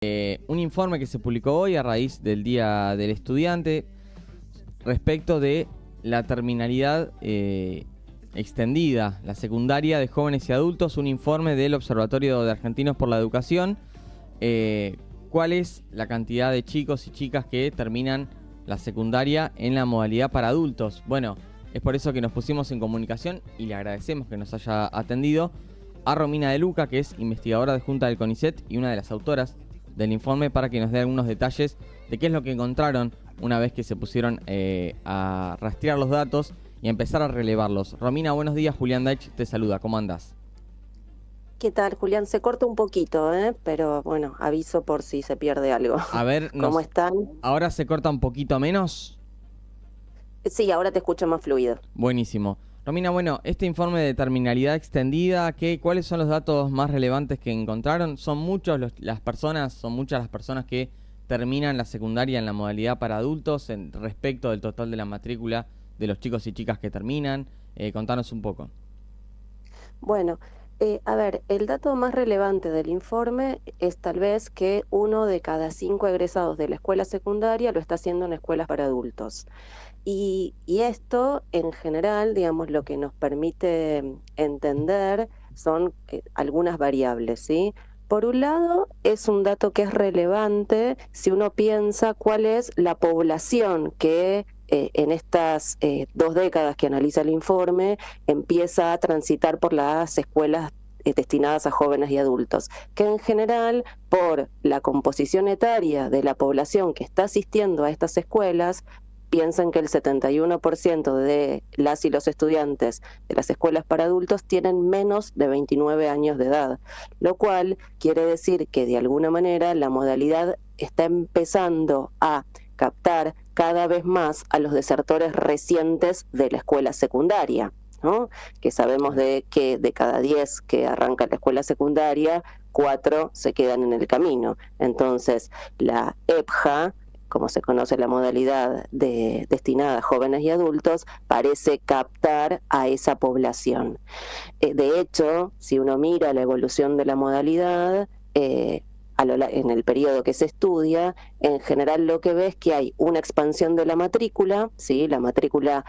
Un informe que se publicó hoy a raíz del Día del Estudiante respecto de la terminalidad extendida, la secundaria de jóvenes y adultos, un informe del Observatorio de Argentinos por la Educación. ¿Cuál es la cantidad de chicos y chicas que terminan la secundaria en la modalidad para adultos? Bueno, es por eso que nos pusimos en comunicación y le agradecemos que nos haya atendido a Romina De Luca, que es investigadora adjunta del CONICET y una de las autoras del informe, para que nos dé algunos detalles de qué es lo que encontraron una vez que se pusieron a rastrear los datos y a empezar a relevarlos. Romina, buenos días. Julián Deitch te saluda. ¿Cómo andás? ¿Qué tal, Julián? Se corta un poquito, pero bueno, aviso por si se pierde algo. A ver, ¿Cómo están? ¿Ahora se corta un poquito menos? Sí, ahora te escucho más fluido. Buenísimo. Romina, bueno, este informe de terminalidad extendida, ¿cuáles son los datos más relevantes que encontraron? Son muchas las personas que terminan la secundaria en la modalidad para adultos respecto del total de la matrícula de los chicos y chicas que terminan. Contanos un poco. Bueno, a ver, el dato más relevante del informe es tal vez que 1 de cada 5 egresados de la escuela secundaria lo está haciendo en escuelas para adultos. Y esto, en general, digamos, lo que nos permite entender son algunas variables, ¿sí? Por un lado, es un dato que es relevante si uno piensa cuál es la población que en estas 2 décadas que analiza el informe empieza a transitar por las escuelas destinadas a jóvenes y adultos, que en general, por la composición etaria de la población que está asistiendo a estas escuelas, piensan que el 71% de las y los estudiantes de las escuelas para adultos tienen menos de 29 años de edad, lo cual quiere decir que de alguna manera la modalidad está empezando a captar cada vez más a los desertores recientes de la escuela secundaria, ¿no? Que sabemos de que de cada 10 que arrancan la escuela secundaria, 4 se quedan en el camino. Entonces, la EPJA, como se conoce la modalidad destinada a jóvenes y adultos, parece captar a esa población. De hecho, si uno mira la evolución de la modalidad, en el periodo que se estudia, en general lo que ve es que hay una expansión de la matrícula, ¿sí? La matrícula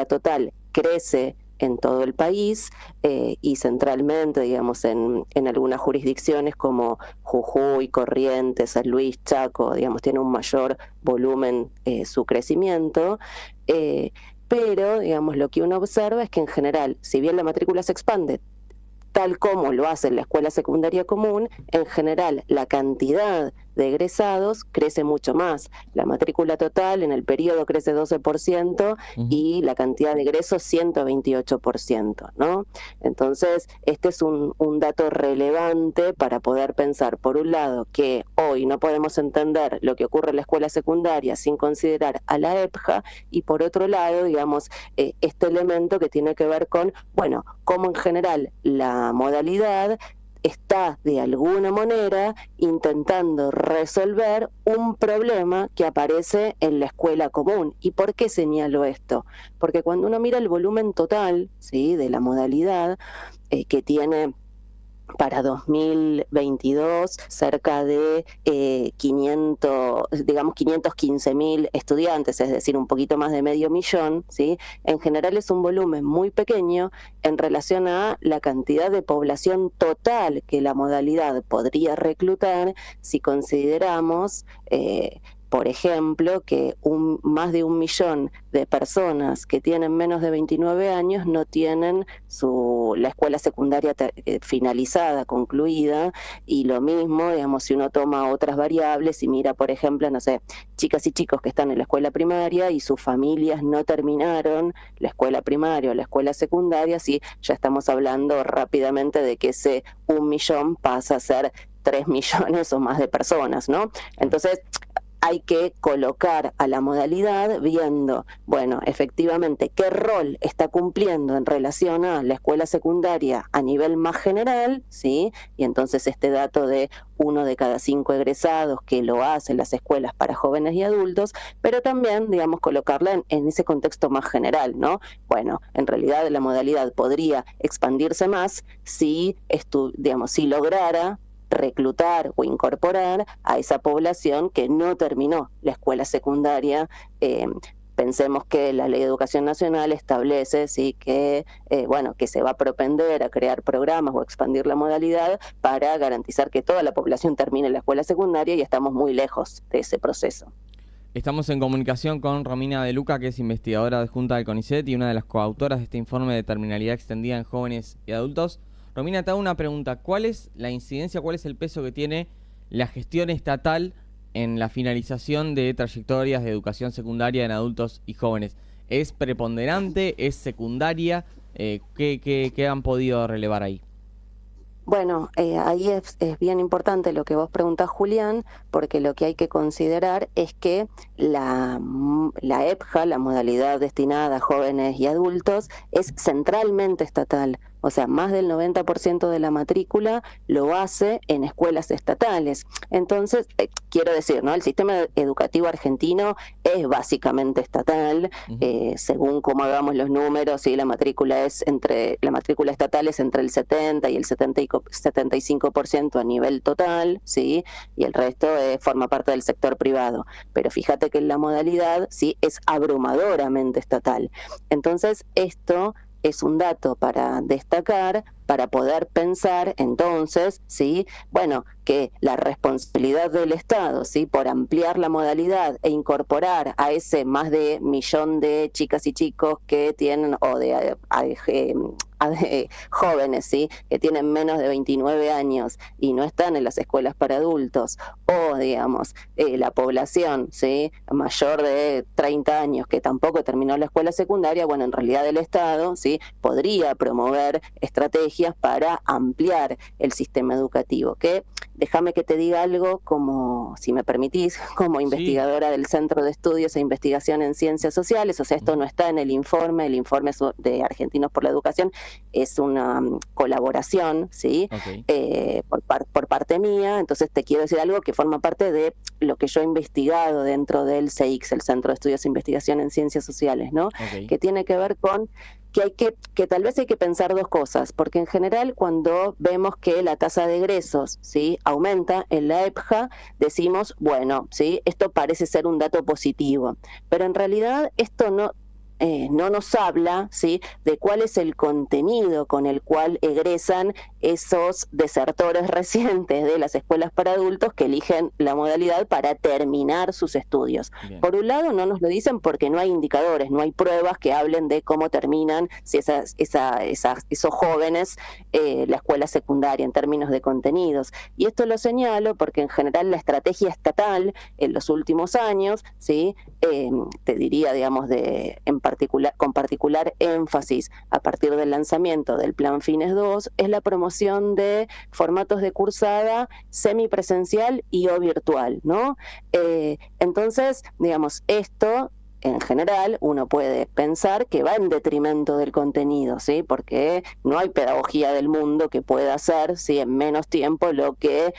total crece en todo el país y centralmente, digamos, en algunas jurisdicciones como Jujuy, Corrientes, San Luis, Chaco, digamos, tiene un mayor volumen su crecimiento, pero, digamos, lo que uno observa es que en general, si bien la matrícula se expande, tal como lo hace en la escuela secundaria común, en general la cantidad de egresados crece mucho más. La matrícula total en el periodo crece 12% y la cantidad de egresos 128%, ¿no? Entonces, este es un dato relevante para poder pensar, por un lado, que hoy no podemos entender lo que ocurre en la escuela secundaria sin considerar a la EPJA, y por otro lado, digamos, este elemento que tiene que ver con, bueno, cómo en general la modalidad está de alguna manera intentando resolver un problema que aparece en la escuela común. ¿Y por qué señalo esto? Porque cuando uno mira el volumen total, ¿sí?, de la modalidad, que tiene para 2022 cerca de 515.000 estudiantes, es decir, un poquito más de 500.000, ¿sí? En general es un volumen muy pequeño en relación a la cantidad de población total que la modalidad podría reclutar si consideramos por ejemplo, que más de 1 millón de personas que tienen menos de 29 años no tienen la escuela secundaria finalizada, concluida, y lo mismo, digamos, si uno toma otras variables y mira, por ejemplo, no sé, chicas y chicos que están en la escuela primaria y sus familias no terminaron la escuela primaria o la escuela secundaria, sí, ya estamos hablando rápidamente de que ese 1 millón pasa a ser 3 millones o más de personas, ¿no? Entonces, hay que colocar a la modalidad viendo, bueno, efectivamente, qué rol está cumpliendo en relación a la escuela secundaria a nivel más general, ¿sí? Y entonces este dato de 1 de cada 5 egresados que lo hacen las escuelas para jóvenes y adultos, pero también, digamos, colocarla en ese contexto más general, ¿no? Bueno, en realidad la modalidad podría expandirse más si lograra reclutar o incorporar a esa población que no terminó la escuela secundaria. Pensemos que la Ley de Educación Nacional establece, sí, que que se va a propender a crear programas o expandir la modalidad para garantizar que toda la población termine la escuela secundaria, y estamos muy lejos de ese proceso. Estamos en comunicación con Romina De Luca, que es investigadora adjunta del CONICET y una de las coautoras de este informe de terminalidad extendida en jóvenes y adultos. Romina, te hago una pregunta. ¿Cuál es la incidencia, cuál es el peso que tiene la gestión estatal en la finalización de trayectorias de educación secundaria en adultos y jóvenes? ¿Es preponderante? ¿Es secundaria? ¿Qué han podido relevar ahí? Bueno, ahí es bien importante lo que vos preguntás, Julián, porque lo que hay que considerar es que la EPJA, la modalidad destinada a jóvenes y adultos, es centralmente estatal. O sea, más del 90% de la matrícula lo hace en escuelas estatales. Entonces, quiero decir, ¿no? El sistema educativo argentino es básicamente estatal. Según cómo hagamos los números, ¿sí? La matrícula estatal es entre el 70 y el 75% a nivel total, ¿sí? Y el resto forma parte del sector privado. Pero fíjate que la modalidad, ¿sí?, es abrumadoramente estatal. Entonces, esto es un dato para destacar, para poder pensar entonces, ¿sí?, que la responsabilidad del Estado, ¿sí?, por ampliar la modalidad e incorporar a ese más de 1 millón de chicas y chicos que tienen, o de jóvenes, ¿sí?, que tienen menos de 29 años y no están en las escuelas para adultos, o digamos, la población, ¿sí?, mayor de 30 años que tampoco terminó la escuela secundaria, en realidad el Estado, ¿sí?, podría promover estrategias para ampliar el sistema educativo, que déjame que te diga algo, como, si me permitís, como investigadora del Centro de Estudios e Investigación en Ciencias Sociales. O sea, esto no está en el informe de Argentinos por la Educación, es una colaboración, ¿sí? Por parte mía. Entonces te quiero decir algo que forma parte de lo que yo he investigado dentro del CEIX, el Centro de Estudios e Investigación en Ciencias Sociales, ¿no? Que tiene que ver con que tal vez hay que pensar dos cosas, porque en general cuando vemos que la tasa de egresos, ¿sí?, aumenta en la EPJA, decimos, ¿sí?, esto parece ser un dato positivo, pero en realidad esto no nos habla, ¿sí?, de cuál es el contenido con el cual egresan esos desertores recientes de las escuelas para adultos que eligen la modalidad para terminar sus estudios. Bien. Por un lado, no nos lo dicen porque no hay indicadores, no hay pruebas que hablen de cómo terminan esos jóvenes la escuela secundaria en términos de contenidos. Y esto lo señalo porque en general la estrategia estatal en los últimos años, ¿sí?, te diría, digamos, con particular énfasis a partir del lanzamiento del Plan Fines 2, es la promoción de formatos de cursada semipresencial y o virtual, ¿no? Entonces, digamos, esto en general uno puede pensar que va en detrimento del contenido, ¿sí?, porque no hay pedagogía del mundo que pueda hacer, ¿sí?, en menos tiempo lo que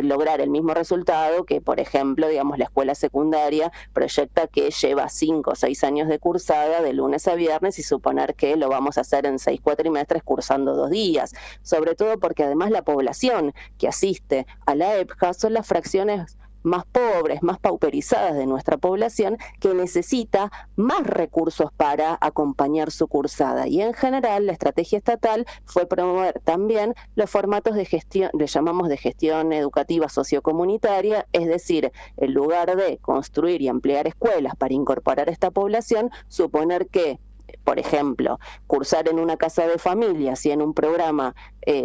lograr el mismo resultado que, por ejemplo, digamos, la escuela secundaria proyecta que lleva 5 o 6 años de cursada de lunes a viernes, y suponer que lo vamos a hacer en 6 cuatrimestres cursando 2 días, sobre todo porque además la población que asiste a la EPJA son las fracciones más pobres, más pauperizadas de nuestra población, que necesita más recursos para acompañar su cursada. Y en general la estrategia estatal fue promover también los formatos de gestión, le llamamos de gestión educativa sociocomunitaria, es decir, en lugar de construir y ampliar escuelas para incorporar a esta población, suponer que, por ejemplo, cursar en una casa de familias y en un programa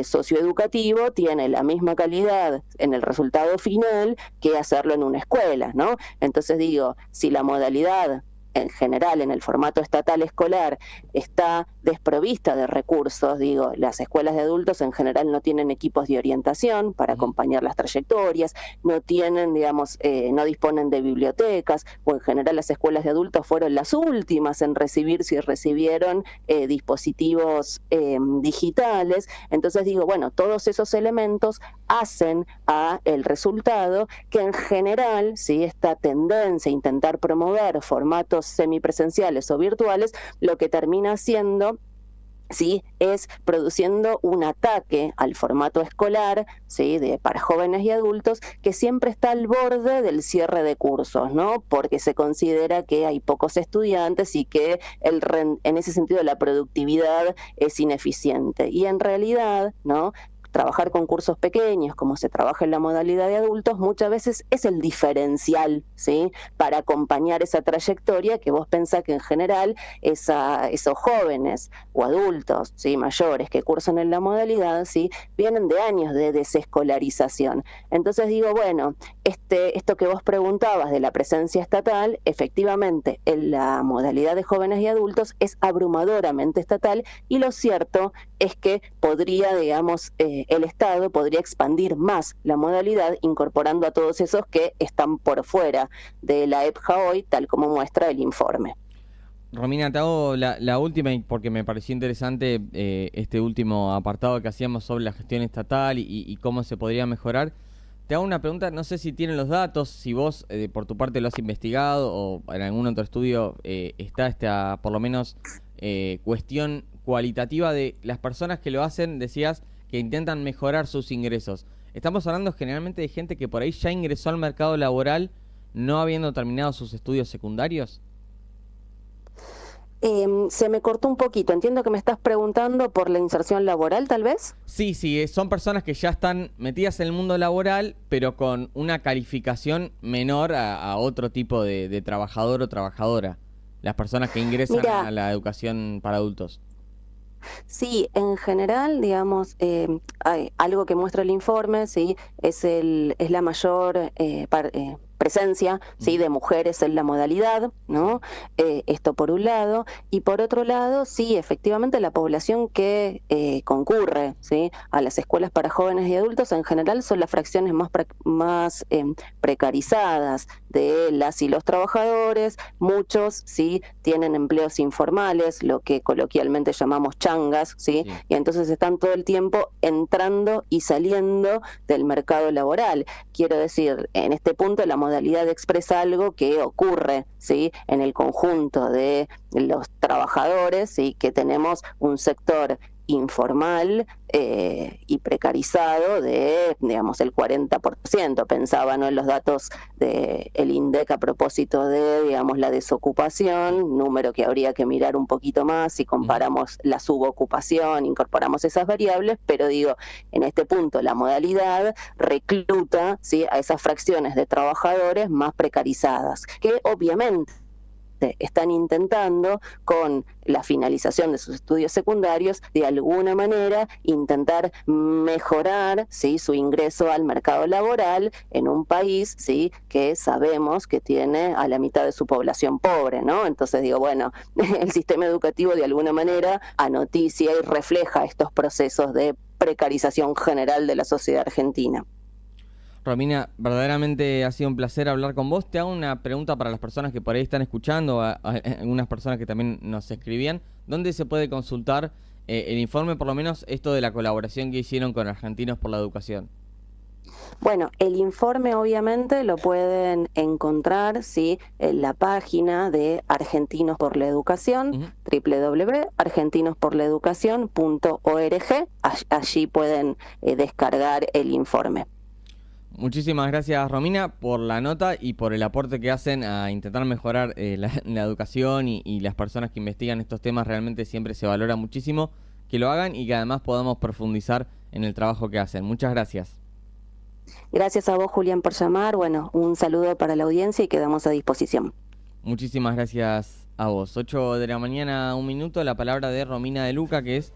socioeducativo tiene la misma calidad en el resultado final que hacerlo en una escuela, ¿no? Entonces digo, si la modalidad en general en el formato estatal escolar está desprovista de recursos, digo, las escuelas de adultos en general no tienen equipos de orientación para acompañar las trayectorias, no tienen, digamos, no disponen de bibliotecas, o en general las escuelas de adultos fueron las últimas en recibir, si recibieron, dispositivos digitales. Entonces digo, todos esos elementos hacen a el resultado que en general, ¿sí?, esta tendencia a intentar promover formatos semipresenciales o virtuales, lo que termina haciendo ¿sí? Es produciendo un ataque al formato escolar, ¿sí? Para jóvenes y adultos, que siempre está al borde del cierre de cursos, ¿no? Porque se considera que hay pocos estudiantes y que en ese sentido la productividad es ineficiente. Y en realidad, ¿no? Trabajar con cursos pequeños, como se trabaja en la modalidad de adultos, muchas veces es el diferencial, ¿sí? Para acompañar esa trayectoria que vos pensás que en general esos jóvenes o adultos, ¿sí? Mayores que cursan en la modalidad, ¿sí? Vienen de años de desescolarización. Entonces digo, bueno, esto que vos preguntabas de la presencia estatal, efectivamente en la modalidad de jóvenes y adultos es abrumadoramente estatal, y lo cierto es que podría, digamos, el Estado podría expandir más la modalidad incorporando a todos esos que están por fuera de la EPJA hoy, tal como muestra el informe. Romina, te hago la última porque me pareció interesante este último apartado que hacíamos sobre la gestión estatal y cómo se podría mejorar. Te hago una pregunta, no sé si tienen los datos, si vos por tu parte lo has investigado o en algún otro estudio está esta, por lo menos, cuestión cualitativa de las personas que lo hacen, decías, que intentan mejorar sus ingresos. Estamos hablando generalmente de gente que por ahí ya ingresó al mercado laboral no habiendo terminado sus estudios secundarios. Se me cortó un poquito. Entiendo que me estás preguntando por la inserción laboral, tal vez. Sí, son personas que ya están metidas en el mundo laboral, pero con una calificación menor a otro tipo de trabajador o trabajadora. Las personas que ingresan a la educación para adultos. Sí, en general, digamos, hay algo que muestra el informe, sí, es la mayor presencia, sí, de mujeres en la modalidad, ¿no? Esto por un lado, y por otro lado, sí, efectivamente la población que concurre, sí, a las escuelas para jóvenes y adultos en general son las fracciones más precarizadas de las y los trabajadores. Muchos, sí, tienen empleos informales, lo que coloquialmente llamamos changas, ¿sí? Y entonces están todo el tiempo entrando y saliendo del mercado laboral. Quiero decir, en este punto la modalidad expresa algo que ocurre, ¿sí? En el conjunto de los trabajadores, ¿sí? Que tenemos un sector informal y precarizado de, digamos, el 40%. Pensaba, ¿no?, en los datos del INDEC a propósito de, digamos, la desocupación, número que habría que mirar un poquito más si comparamos la subocupación, incorporamos esas variables, pero digo, en este punto la modalidad recluta, ¿sí?, a esas fracciones de trabajadores más precarizadas, que obviamente están intentando, con la finalización de sus estudios secundarios, de alguna manera intentar mejorar, ¿sí?, su ingreso al mercado laboral en un país, ¿sí?, que sabemos que tiene a la mitad de su población pobre, ¿no? Entonces digo, bueno, el sistema educativo de alguna manera anoticia y refleja estos procesos de precarización general de la sociedad argentina. Romina, verdaderamente ha sido un placer hablar con vos. Te hago una pregunta para las personas que por ahí están escuchando, a algunas personas que también nos escribían. ¿Dónde se puede consultar el informe, por lo menos esto de la colaboración que hicieron con Argentinos por la Educación? Bueno, el informe obviamente lo pueden encontrar, ¿sí?, en la página de Argentinos por la Educación, www.argentinosporlaeducacion.org. Allí pueden descargar el informe. Muchísimas gracias, Romina, por la nota y por el aporte que hacen a intentar mejorar la educación y las personas que investigan estos temas. Realmente siempre se valora muchísimo que lo hagan y que además podamos profundizar en el trabajo que hacen. Muchas gracias. Gracias a vos, Julián, por llamar. Bueno, un saludo para la audiencia y quedamos a disposición. Muchísimas gracias a vos. 8 de la mañana, 1 minuto, la palabra de Romina De Luca, que es